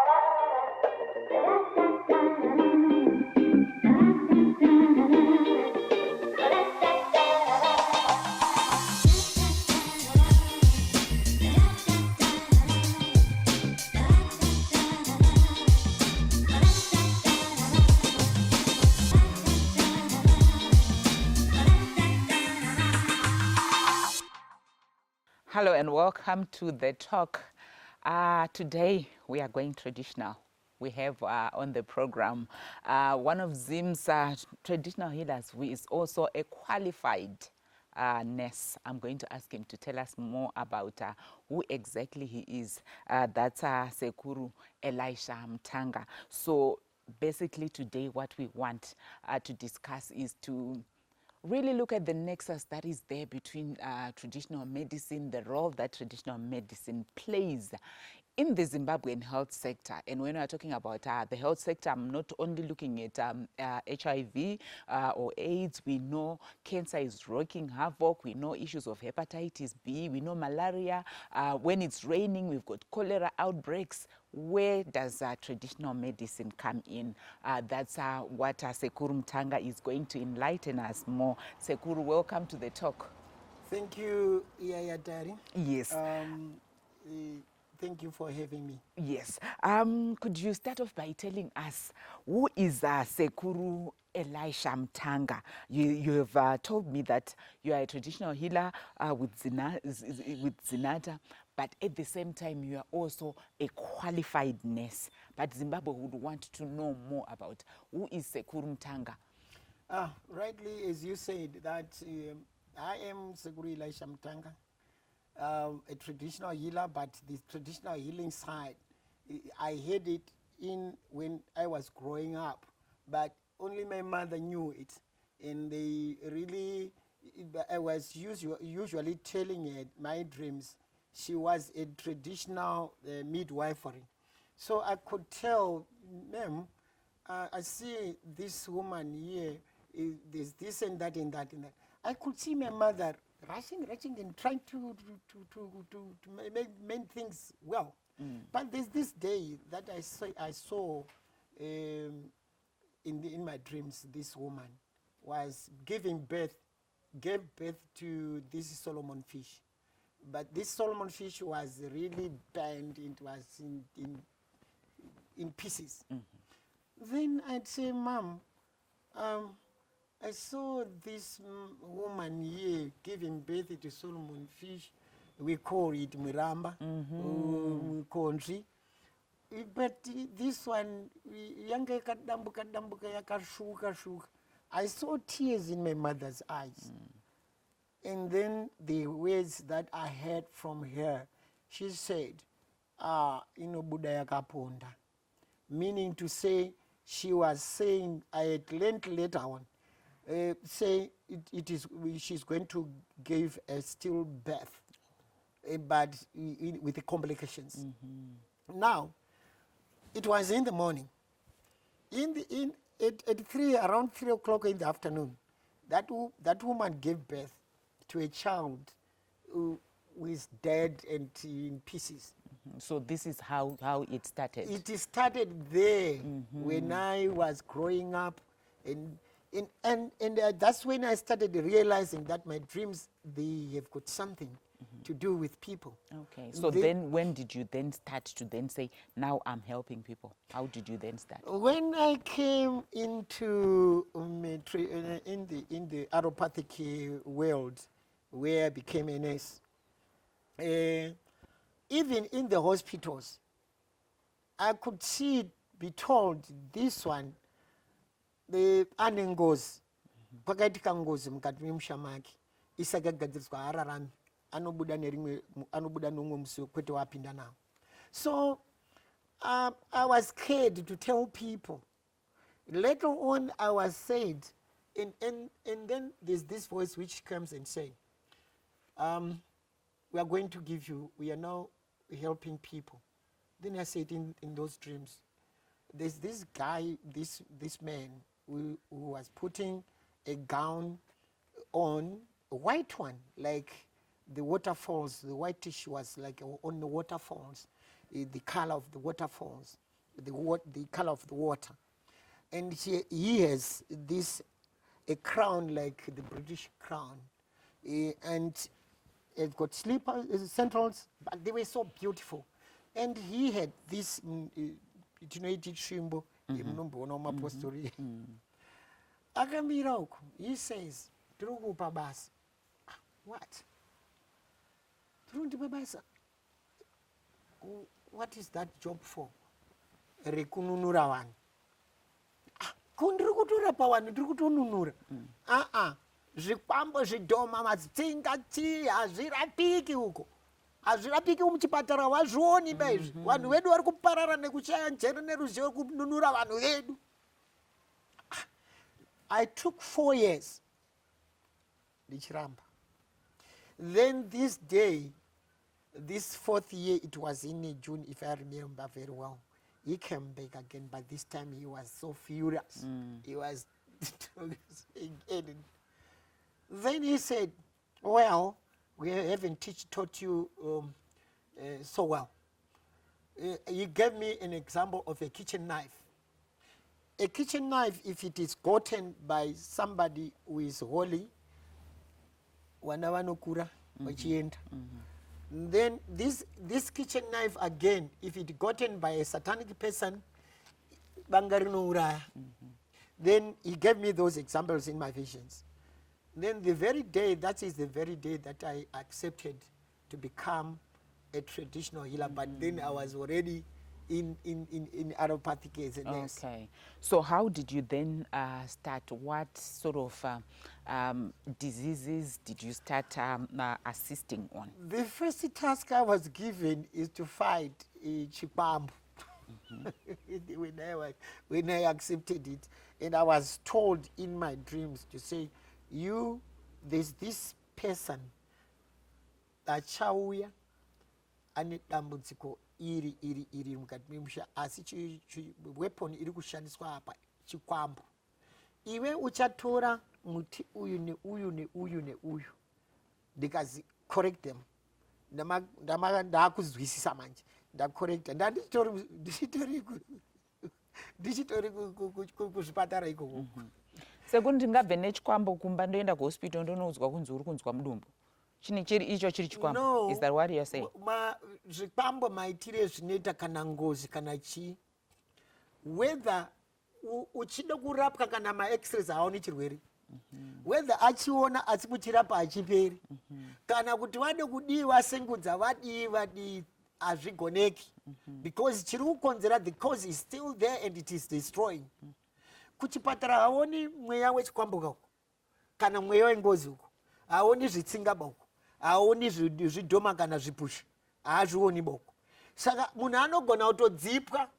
Hello and welcome to the talk. Today we are going traditional. We have on the program one of Zim's traditional healers who is also a qualified nurse. I'm going to ask him to tell us more about who exactly he is. That's Sekuru Elisha Mutanga. So basically today what we want to discuss is to really look at the nexus that is there between traditional medicine, the role that traditional medicine plays in the Zimbabwean health sector. And when we're talking about the health sector, I'm not only looking at HIV or AIDS. We know cancer is wreaking havoc. We know issues of hepatitis B. We know malaria. When it's raining, we've got cholera outbreaks. Where does traditional medicine come in? That's what Sekuru Mutanga is going to enlighten us more. Sekuru, welcome to the talk. Thank you, Dari. Yes. Thank you for having me. Yes. Could you start off by telling us who is Sekuru Elisha Mutanga? You have told me that you are a traditional healer with Zinata, but at the same time you are also a qualified nurse. But Zimbabwe would want to know more about who is Sekuru Mutanga. Rightly, as you said, that I am Sekuru Elisha Mutanga, a traditional healer, but the traditional healing side, I had it in when I was growing up, but only my mother knew it. And they really, I was usually telling her my dreams. She was a traditional midwifery. So I could tell, ma'am, I see this woman here, there's this and that and that and that. I could see my mother rushing and trying to make things well. But there's this day that I saw in my dreams, this woman gave birth to this Solomon fish. But this Solomon fish was really burned, it was in pieces. Then I'd say, Mom, I saw this woman here giving birth to Solomon fish. We call it Miramba, country. But this one, I saw tears in my mother's eyes. And then the words that I heard from her, she said, Buddha yakaponda. Meaning to say, she was saying, I had learned later on, say she's going to give a stillbirth, but with the complications. Now, it was in the morning. Around 3 o'clock in the afternoon, that woman gave birth to a child who is dead and in pieces. So this is how it started. It started there when I was growing up, and that's when I started realizing that my dreams, they have got something to do with people. Okay. So then when did you then start to then say, now I'm helping people? How did you then start? When I came into in the allopathic world, where I became a nurse, even in the hospitals, I could be told, this one, the anengozi, pakati kangozi mukati memushamaki, isakagadziriswa hararami, anobuda nomwe musi kwete wapinda nawo. So I was scared to tell people. Later on, I was said, and then there's this voice which comes and say, we are going to give you, we are now helping people. Then I said in those dreams, there's this guy, this man who was putting a gown on, a white one, like the waterfalls, the white tissue was like on the waterfalls, the color of the waterfalls. the color of the water. And he has a crown like the British crown. And it got slippers, sandals, but they were so beautiful. And he had this, shimbo, apostle. Akamira uko, he says, "Tirukupa basa." What? Tirukupa basa. What is that job for? Rekununura wanu. Kundiri kutorapa wanu, ndiri kutonunura. Zvikwambo zvidhoma matsinga chii hazvirapiki uko. Hazvirapiki muchipatara wazvioni baizvi. Vanhu vedu vari kuparara nekushaya njere neruzivo kununura vanhu vedu. I took 4 years. Ndichiramba. Then this day, this 4th year, it was in June, if I remember very well. He came back again, but this time he was so furious. He was again. Then he said, "Well, we haven't taught you so well." He gave me an example of a kitchen knife. A kitchen knife, if it is gotten by somebody who is holy, wanavanokura vachienda. Then this kitchen knife again, if it gotten by a satanic person, bangarinouraya. Then he gave me those examples in my visions. Then the very day, that is the very day that I accepted to become a traditional healer, but then I was already in allopathic as a nurse. Okay. So how did you then start? What sort of diseases did you start assisting on? The first task I was given is to fight Chipambu. When I accepted it, and I was told in my dreams to say, there's this person, achauya ane dambudziko iri mukati memusha, asi weapon iri kushandiswa apa chikwambu. Iwe uchatora muti uyu neuyu neuyu neuyu. Ndikazi correct them. Ndakuzwisisa manje. Ndacorrecta. Ndichitori kuzvipatara ikoko. Sekuru ndingabve nechikwambo kumba ndoenda kuhospital ndonoudzwa kunzi uri kunzwa mudumbu. Icho chiri chikwambo. No. Is that what you're saying? Zvikwambo maitire zvinoita kana ngozi kana chi. Whether uchida kurapwa kana ma-x-rays haoni chirwere. Whether achiona asi kuchirapa hachiperi. Kana kuti vade kudiwa sengudza vadii hazvigoneki. Because chiri kukonzera, the cause is still there and it is destroying. Kuchipatara haoni mweya wechikwambuka uko. Kana mweya wengozi uko. Haoni zvitsingaba uko. Haoni zvidhoma kana zvipusha. Hazvioni boko. Saka munhu anogona kutodzipwa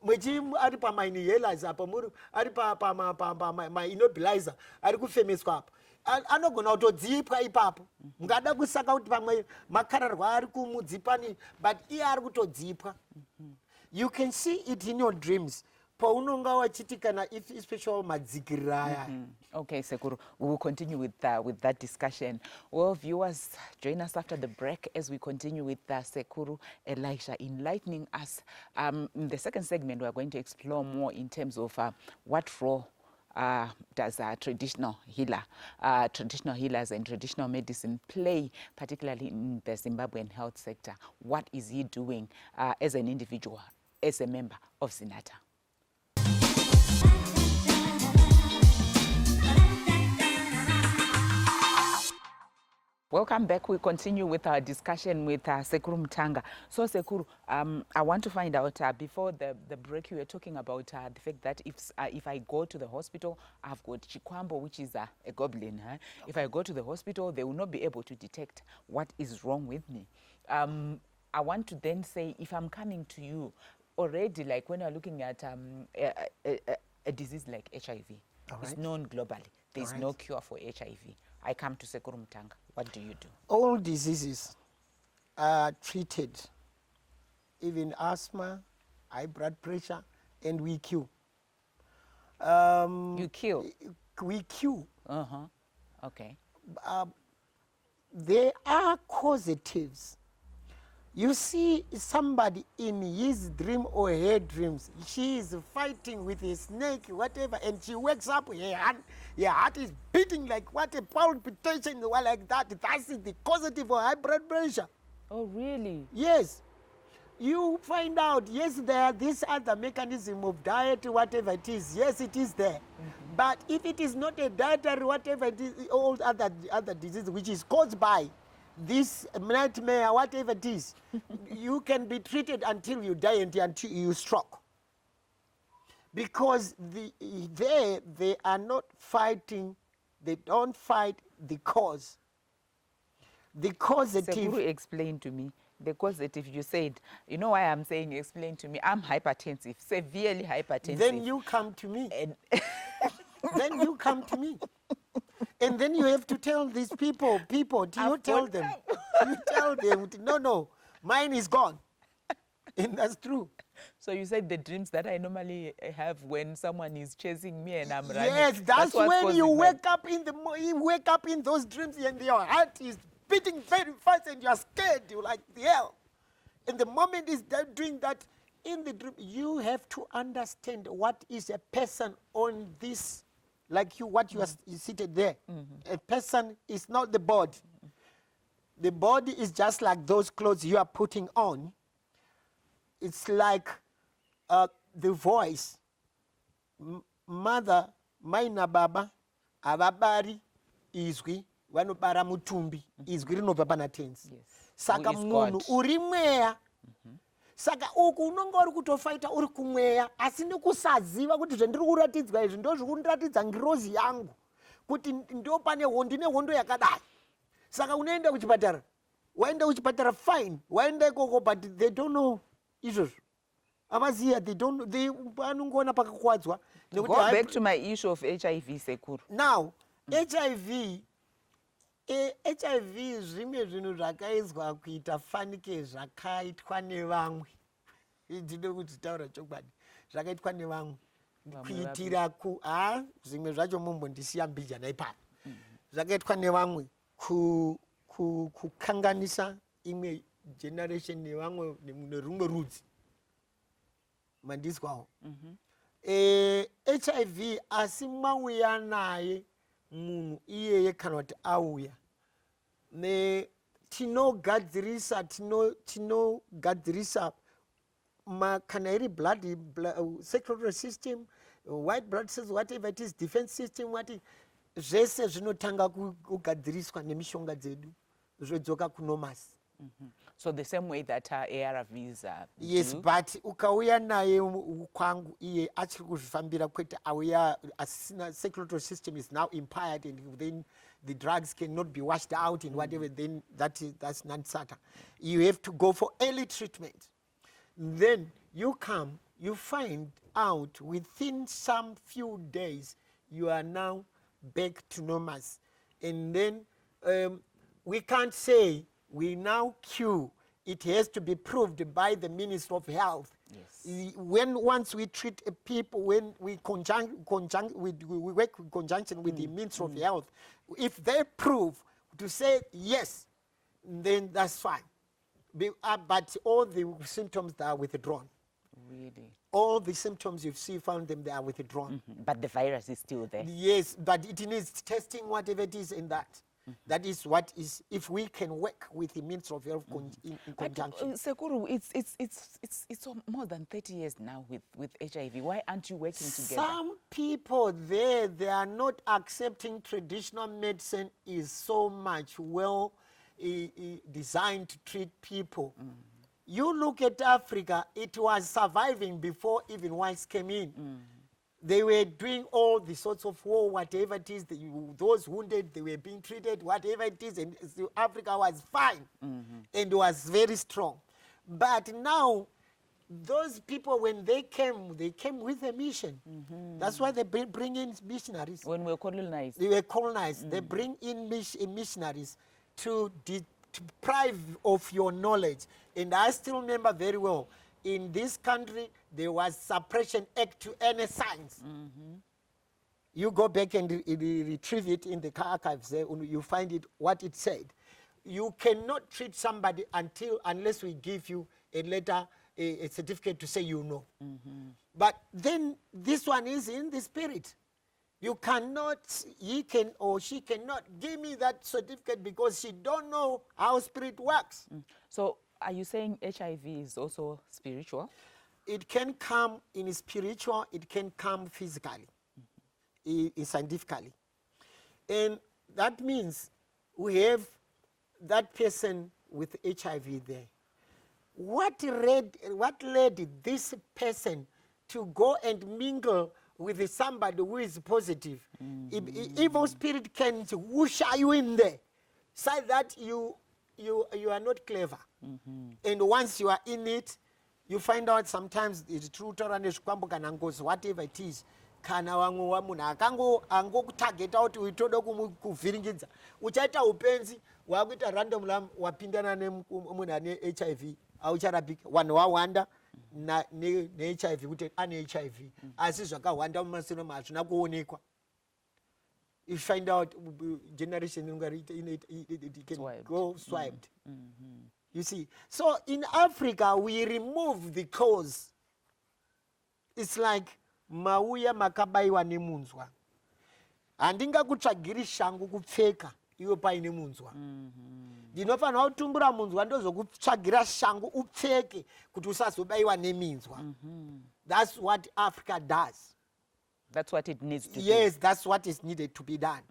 mwechi ari pama-inhalers apa muri ari pama-immobilizer ari kufemeswa apa. Anogona kutodzipwa ipapo. Ngada kusaka kuti pamwe makararwa ari kumudzipani, but iye ari kutodzipwa. You can see it in your dreams. Paunonga wachiti kana if especially madzikirira aya. Okay, Sekuru, we will continue with that discussion. Well, viewers, join us after the break as we continue with Sekuru Elisha enlightening us. In the second segment, we are going to explore more in terms of what role does traditional healers and traditional medicine play, particularly in the Zimbabwean health sector. What is he doing as an individual, as a member of Sinata? Welcome back. We continue with our discussion with Sekuru Mutanga. So Sekuru, I want to find out, before the break, you were talking about the fact that if I go to the hospital, I've got Chikwambo, which is a goblin. Huh? Okay. If I go to the hospital, they will not be able to detect what is wrong with me. I want to then say, if I'm coming to you already, like when you're looking at a disease like HIV, it's known globally. There's no cure for HIV. I come to Sekuru Mutanga. What do you do? All diseases are treated, even asthma, high blood pressure, and we cure. You kill? We cure. Okay. There are causatives, You see somebody in his dream or her dreams, she is fighting with a snake, whatever, and she wakes up, her heart is beating like what a palpitation, like that. That is the causative of high blood pressure. Oh, really? Yes. You find out, yes, there are this other mechanism of diet, whatever it is. Yes, it is there. But if it is not a dietary, whatever it is, all other diseases, which is caused by this nightmare, whatever it is, you can be treated until you die and until you stroke. Because they are not fighting, they don't fight the cause. The causative. Sekuru, explain to me. The causative, you said, you know why I'm saying explain to me? I'm hypertensive, severely hypertensive. Then you come to me. And Then you come to me. And then you have to tell these people, do you tell them? You tell them, no, mine is gone. And that's true. So you said the dreams that I normally have when someone is chasing me and I'm running. Yes, that's what's when you causing wake up you wake up in those dreams and your heart is beating very fast and you're scared, you're like the hell. And the moment is that doing that in the dream, you have to understand what is a person on this, like you, what you are seated there. A person is not the body. The body is just like those clothes you are putting on. It's like the voice. Mother, maina baba, avabari izwi, vanobara mutumbi, izwi rinobva pana tenzi. Saka munhu uri mweya. Saka uku unonga uri kutofaita uri kumweya, asi nekusaziva kuti zvendiri kuratidzwa izvi ndo zviri kundiratidza ngirozi yangu, kuti ndo pane ndine hondo yakadai. Saka unoenda kuchipatara. Waenda kuchipatara fine. Waenda ikoko, but they don't know izvozvo. Amaziya, they don't know. They vanongoona pakakwadzwa. Go back to my issue of HIV, Sekuru. Now, HIV zvimwe zvinhu zvakaizwa kuita fanike zvakaitwa nevamwe. Ndine kuti taura chokwadi. Zvakaitwa nevamwe. Kuitira zvimwe zvacho mumbondisiya mbijana ipapo. Zvakaitwa nevamwe kukanganisa imwe generation nevamwe nerumwe rudzi. Mandizwawo. HIV asi mwauya naye munhu iyeye kana kuti auya tinogadzirisa kana iri blood circulatory system, white blood cells, whatever it is, defense system, zvese zvinotanga kugadziriswa nemishonga dzedu zvodzoka kunomasi. So the same way that ARVs yes, do. but ukauya naye kwangu iye achiri kuzvifambira kwete auya asina circulatory system is now impaired and then the drugs cannot be washed out and whatever, then that's non-starter. You have to go for early treatment. Then you come, you find out within some few days you are now back to normal. And then we can't say we now cure. It has to be proved by the Minister of Health. Yes. Once we treat people, when we work in conjunction with the Minister of Health, if they prove to say yes, then that's fine. But all the symptoms that are withdrawn. Really? All the symptoms you see, found them, they are withdrawn. But the virus is still there. Yes, but it needs testing, whatever it is in that. That is what is, if we can work with the Ministry of Health in conjunction. Sekuru, it's more than 30 years now with HIV. Why aren't you working together? Some people there, they are not accepting traditional medicine is so much well designed to treat people. You look at Africa, it was surviving before even whites came in. They were doing all the sorts of war, whatever it is, those wounded, they were being treated, whatever it is, and Africa was fine and was very strong. But now, those people, when they came with a mission. That's why they bring in missionaries. When we were colonized. They were colonized. They bring in missionaries to deprive of your knowledge. And I still remember very well, in this country, there was Suppression Act to any science. You go back and retrieve it in the archives there, you find it, what it said. you cannot treat somebody unless we give you a letter, a certificate to say you know. But then this one is in the spirit. You cannot, he can or she cannot give me that certificate because she don't know how spirit works. So are you saying HIV is also spiritual? It can come in spiritual, it can come physically, scientifically. And that means we have that person with HIV there. What led this person to go and mingle with somebody who is positive? Evil spirit can whoosh you in there, so that you are not clever. And once you are in it, you find out sometimes it's true whatever it is. Kana wamwe wa munhu angokutageta kuti uitoda kuvhiringidza uchaita upenzi wakuita random wapindana nemunhu ane HIV aucharapika. Vanhu wawanda ne-HIV kuti ane HIV asi zvakawanda mumasoro hazvina kuonekwa. You find out generation it can go swiped. You see, so in Africa we remove the cause. It's like mauya makabaiwa nemunzwa. Handingakutsvagiri shangu kupfeka iwe paine munzwa. Ndinofanira kutumbura munzwa ndozokutsvagira shangu upfeke kuti usazobaiwa neminzwa. That's what Africa does. That's what it needs to do. Yes, that's what is needed to be done.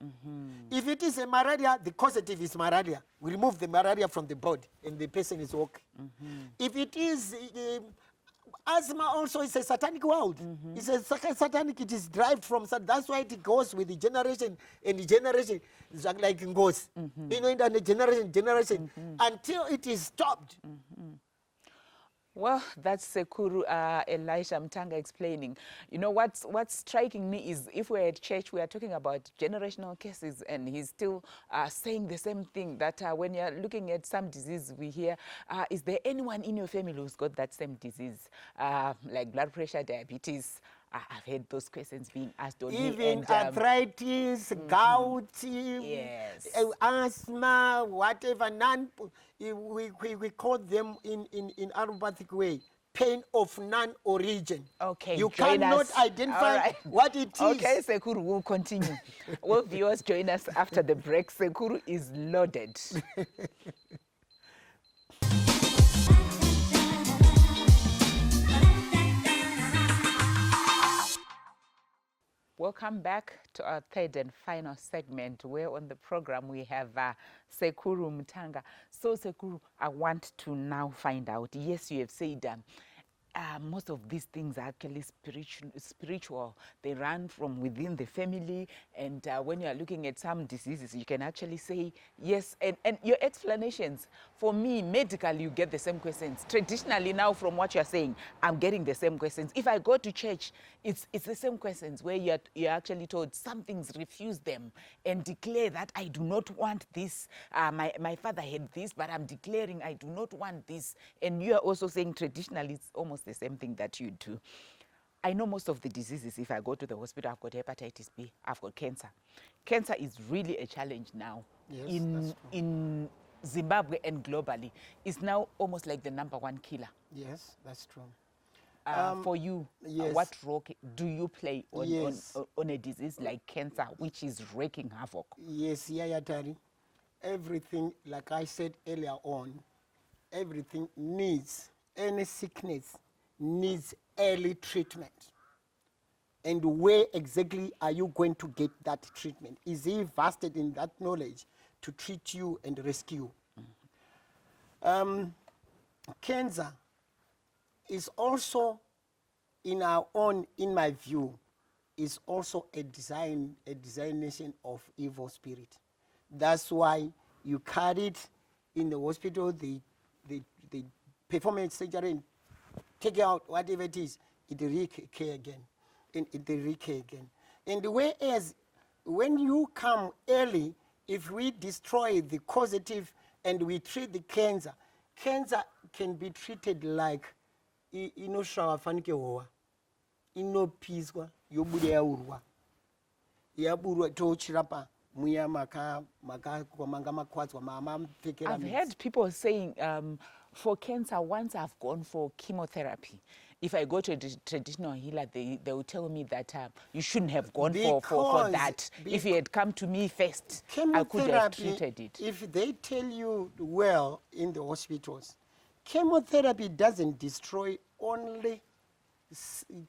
If it is a malaria, the causative is malaria. We remove the malaria from the body and the person is okay. If it is asthma, also is a satanic world. It's a satanic, it is derived from, that's why it goes with the generation and the generation. It's like it goes. You know, in the generation, until it is stopped. Well, that's Sekuru Elisha Mutanga explaining. You know, what's striking me is if we're at church, we are talking about generational cases, and he's still saying the same thing, that when you're looking at some disease, we hear, is there anyone in your family who's got that same disease, like blood pressure, diabetes? I've heard those questions being asked on even me. And, arthritis, gout, yes, asthma, whatever, we call them in allopathic way, pain of non-origin. Okay, you join cannot us. identify what it is. Okay, Sekuru, we'll continue. Will viewers join us after the break? Sekuru is loaded. Welcome back to our third and final segment, where on the program we have Sekuru Mutanga. So Sekuru, I want to now find out, yes, you have said most of these things are actually spiritual. They run from within the family, and when you are looking at some diseases, you can actually say yes. And your explanations, for me, medically, you get the same questions. Traditionally, now, from what you're saying, I'm getting the same questions. If I go to church, it's the same questions where you're actually told some things, refuse them, and declare that I do not want this. My father had this, but I'm declaring I do not want this. And you are also saying traditionally, it's almost the same thing that you do. I know most of the diseases, if I go to the hospital, I've got hepatitis B, I've got cancer. Cancer is really a challenge now. Yes, in Zimbabwe and globally. It's now almost like the #1 killer. Yes, that's true. For you, yes. what role do you play on, Yes. on a disease like cancer, which is wreaking havoc? Yes, Tari. Everything, like I said earlier on, everything needs, any sickness needs early treatment. And where exactly are you going to get that treatment? Is he vested in that knowledge to treat you and rescue? Cancer is also, in my view, is also a designation of evil spirit. That's why you carry it in the hospital, they perform a surgery and take out whatever it is, it recur again, and it recur again. And whereas when you come early, if we destroy the causative and we treat the cancer, cancer can be treated like inoshawafanike hoa, inopiswa, yobude yaurwa, yaburwa tochirapa muya makakwamanga makwadzwa mamapfekera I've midzi. heard people saying for cancer, once I've gone for chemotherapy, if I go to a traditional healer, they will tell me that you shouldn't have gone for Because that. If you had come to me first, I could have chemotherapy, treated it. if they tell you well in the hospitals, chemotherapy doesn't destroy only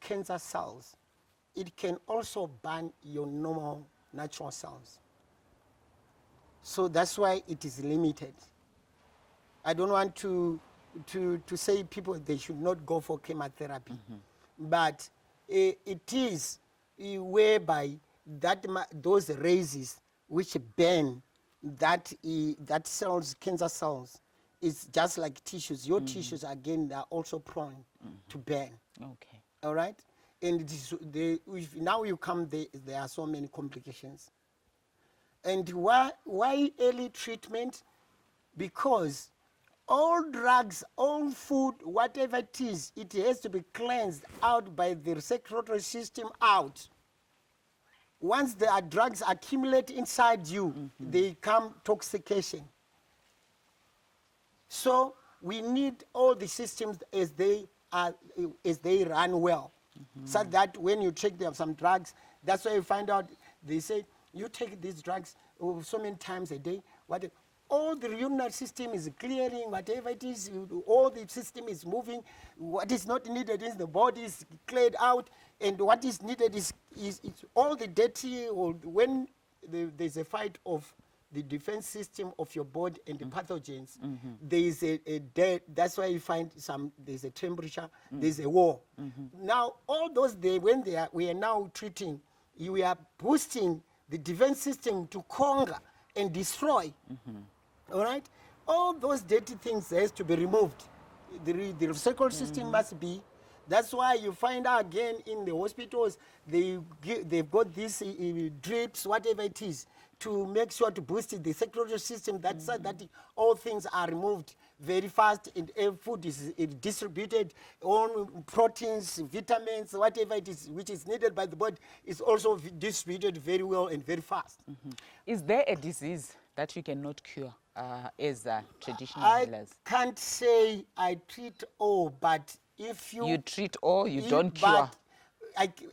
cancer cells. It can also burn your normal natural cells. So that's why it is limited. I don't want to say people they should not go for chemotherapy, but it is whereby those rays which burn that cells, cancer cells, is just like tissues. Your tissues again are also prone to burn. Okay. All right, and it is if now you come there are so many complications. And why early treatment? Because all drugs, all food, whatever it is, it has to be cleansed out by the circulatory system out. Once the drugs accumulate inside you, they become toxication. So we need all the systems as they run well, so that when you take them some drugs, that's why you find out they say you take these drugs so many times a day. All the urinary system is clearing, whatever it is, all the system is moving. What is not needed in the body is cleared out, and what is needed is all the dirty, or when there's a fight of the defense system of your body and the pathogens, there is a dead, that's why you find there's a temperature, there's a war. Now, all those, we are now treating, we are boosting the defense system to conquer and destroy. All right? All those dirty things has to be removed. The circulatory system must be. That's why you find out again in the hospitals, they've got these drips, whatever it is, to make sure to boost the circulatory system. That's that all things are removed very fast, and food is distributed. All proteins, vitamins, whatever it is which is needed by the body is also distributed very well and very fast. Is there a disease that you cannot cure as traditional healers? I can't say I treat all, but if you treat all, you don't cure.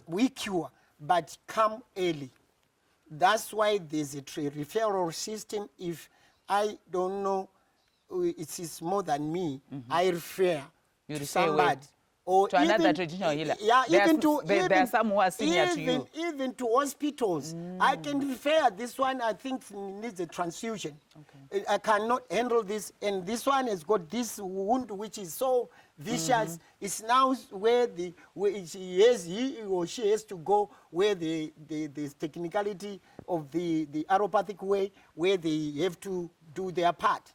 We cure, but come early. That's why there's a referral system. If I don't know, it is more than me, I refer to somebody. Or to another traditional healer. Yeah, there are some who are senior to you. Even to hospitals. I can refer. This one, I think, needs a transfusion. Okay. I cannot handle this. And this one has got this wound, which is so vicious. It's now where he or she has to go, where the technicality of the allopathic way, where they have to do their part.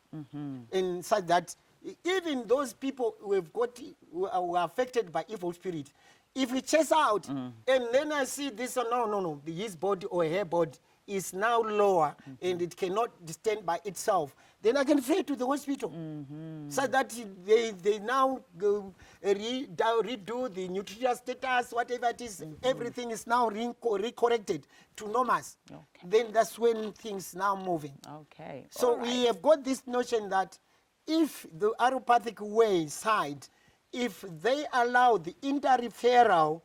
And such that even those people who are affected by evil spirit, if we chase out and then I see this, no, his body or her body is now lower and it cannot stand by itself, then I can refer to the hospital. So that they now go redo the nutritional status, whatever it is, everything is now recorrected to normas. Okay. Then that's when things now moving. Okay. So we have got this notion that if the allopathic way side, if they allow the interreferral,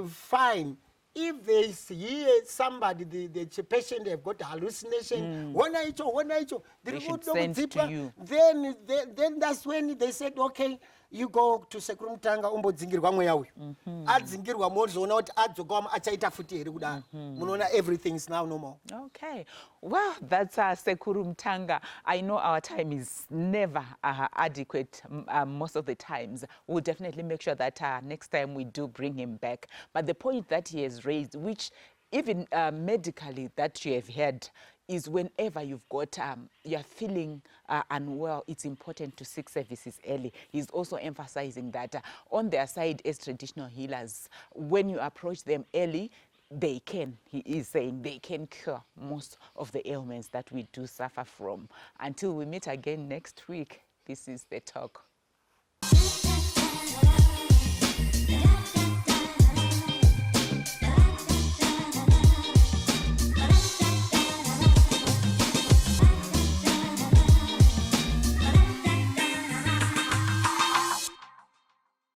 fine. If they see somebody, the patient, they've got a hallucination, they should send to you. Then that's when they said, okay, you go to Sekuru Mutanga umbodzingirwa mweya uyu. Adzingirwa mozoona kuti adzogama achaita futi here kudaro. Munoona everything is now normal. Okay. Well, that's Sekuru Mutanga. I know our time is never adequate most of the times. We'll definitely make sure that next time we do bring him back. But the point that he has raised, which even medically that you have heard, is whenever you've got, you're feeling unwell, it's important to seek services early. He's also emphasizing that on their side as traditional healers, when you approach them early, he is saying they can cure most of the ailments that we do suffer from. Until we meet again next week, this is The Talk.